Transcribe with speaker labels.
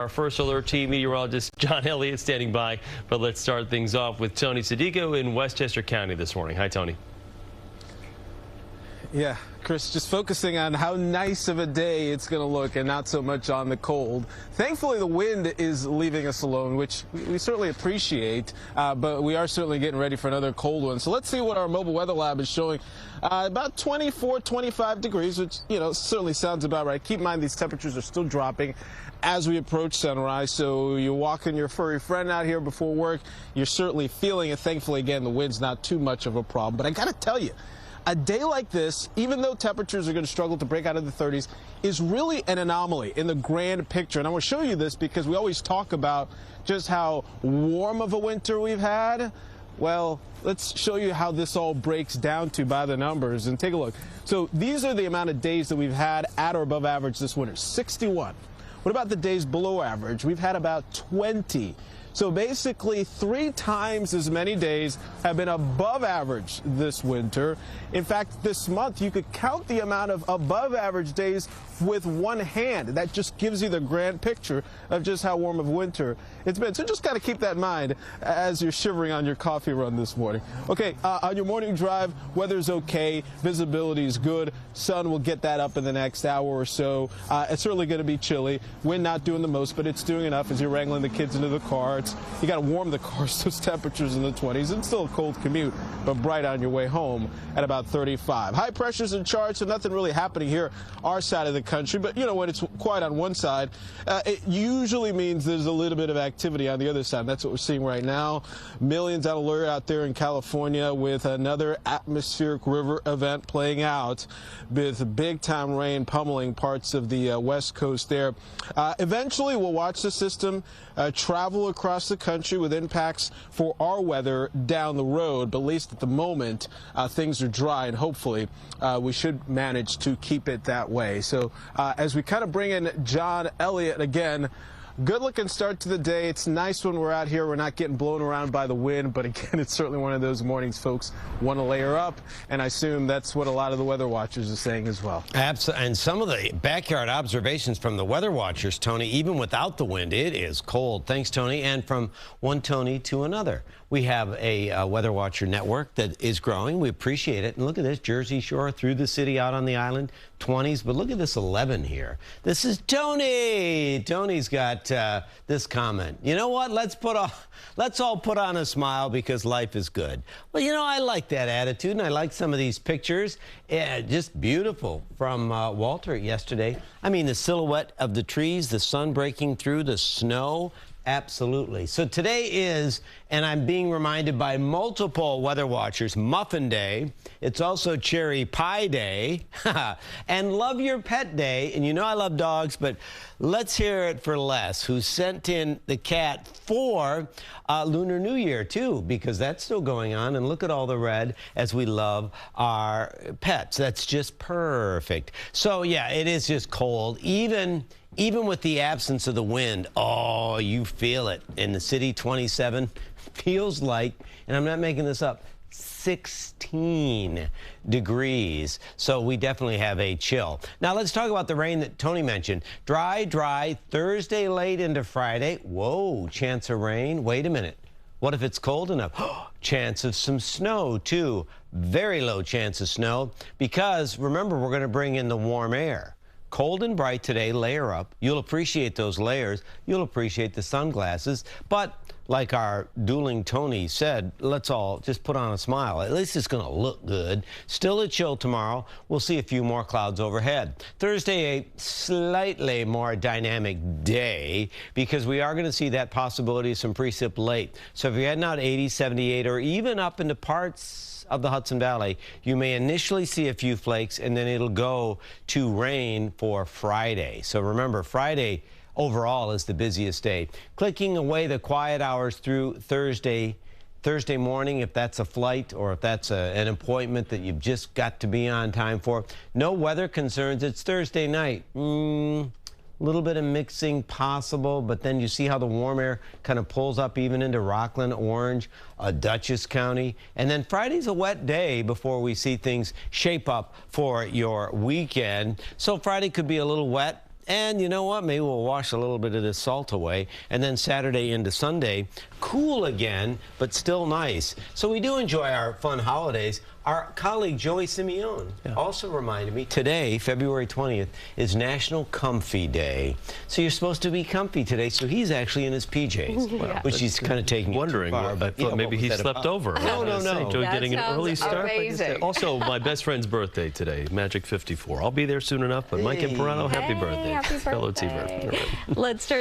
Speaker 1: Our first alert team meteorologist John Elliott standing by, but let's start things off with Tony Sadiku in Westchester County this morning. Hi, Tony.
Speaker 2: Yeah, Chris, just focusing on how nice of a day it's going to look and not so much on the cold. Thankfully, the wind is leaving us alone, which we certainly appreciate, but we are certainly getting ready for another cold one. So let's see what our mobile weather lab is showing. About 24, 25 degrees, which, certainly sounds about right. Keep in mind these temperatures are still dropping as we approach sunrise, so you're walking your furry friend out here before work. You're certainly feeling it. Thankfully, again, the wind's not too much of a problem. But I got to tell you, a day like this, even though temperatures are going to struggle to break out of the 30s, is really an anomaly in the grand picture. And I want to show you this because we always talk about just how warm of a winter we've had. Well, let's show you how this all breaks down to by the numbers and take a look. So these are the amount of days that we've had at or above average this winter, 61. What about the days below average? We've had about 20. So basically 3 times as many days have been above average this winter. In fact, this month you could count the amount of above average days with one hand. That just gives you the grand picture of just how warm of winter it's been. So just got to keep that in mind as you're shivering on your coffee run this morning. Okay, on your morning drive, weather's okay, visibility is good. Sun will get that up in the next hour or so. It's certainly going to be chilly. Wind not doing the most, but it's doing enough as you're wrangling the kids into the car. You got to warm the car, so those temperatures in the 20s. It's still a cold commute, but bright on your way home at about 35. High pressures in charge, so nothing really happening here our side of the country. But, when it's quiet on one side, it usually means there's a little bit of activity on the other side. And that's what we're seeing right now. Millions on alert out there in California with another atmospheric river event playing out with big-time rain pummeling parts of the west coast there. Eventually, we'll watch the system travel across the country with impacts for our weather down the road. But at least at the moment, things are dry, and hopefully we should manage to keep it that way. So as we kind of bring in John Elliott again, good looking start to the day. It's nice when we're out here. We're not getting blown around by the wind, but again, it's certainly one of those mornings folks want to layer up, and I assume that's what a lot of the weather watchers are saying as well.
Speaker 3: Absolutely, and some of the backyard observations from the weather watchers, Tony, even without the wind, it is cold. Thanks, Tony. And from one Tony to another, we have a weather watcher network that is growing. We appreciate it. And look at this, Jersey Shore through the city out on the island, 20s. But look at this 11 here. This is Tony. Tony's got this comment. You know what? Let's all put on a smile because life is good. Well, I like that attitude, and I like some of these pictures. Just beautiful from Walter yesterday. I mean, the silhouette of the trees, the sun breaking through, the snow. Absolutely. So today is, and I'm being reminded by multiple weather watchers, Muffin Day. It's also Cherry Pie Day and Love Your Pet Day. And I love dogs, but let's hear it for Les, who sent in the cat for Lunar New Year, too, because that's still going on. And look at all the red as we love our pets. That's just perfect. So, yeah, it is just cold. Even with the absence of the wind, oh, you feel it. In the city, 27 feels like, and I'm not making this up, 16 degrees. So we definitely have a chill. Now let's talk about the rain that Tony mentioned. Dry, Thursday late into Friday. Whoa, chance of rain. Wait a minute. What if it's cold enough? Chance of some snow, too. Very low chance of snow because, remember, we're going to bring in the warm air. Cold and bright today, layer up. You'll appreciate those layers. You'll appreciate the sunglasses. But like our dueling Tony said, let's all just put on a smile. At least it's going to look good. Still a chill tomorrow. We'll see a few more clouds overhead. Thursday, a slightly more dynamic day because we are going to see that possibility of some precip late. So if you're heading out 80, 78, or even up into parts of the Hudson Valley, you may initially see a few flakes, and then it'll go to rain for Friday. So remember, Friday overall is the busiest day. Clicking away the quiet hours through Thursday morning, if that's a flight or if that's an appointment that you've just got to be on time for. No weather concerns. It's Thursday night. A little bit of mixing possible, but then you see how the warm air kind of pulls up even into Rockland, Orange, Dutchess County. And then Friday's a wet day before we see things shape up for your weekend. So Friday could be a little wet. And you know what? Maybe we'll wash a little bit of this salt away. And then Saturday into Sunday, cool again, but still nice. So we do enjoy our fun holidays. Our colleague Joey Simeone also reminded me today, February 20th, is National Comfy Day. So you're supposed to be comfy today. So he's actually in his PJs, which he's kind of taking
Speaker 1: wondering.
Speaker 3: too far, but
Speaker 1: I thought maybe he slept over.
Speaker 3: No.
Speaker 1: Joey getting an early start.
Speaker 4: Amazing.
Speaker 1: Also, my best friend's birthday today, Magic 54. I'll be there soon enough, but Mike Imperano, happy birthday.
Speaker 4: Happy
Speaker 1: Fellow
Speaker 4: birthday.
Speaker 1: T-Bird.
Speaker 4: Let's start.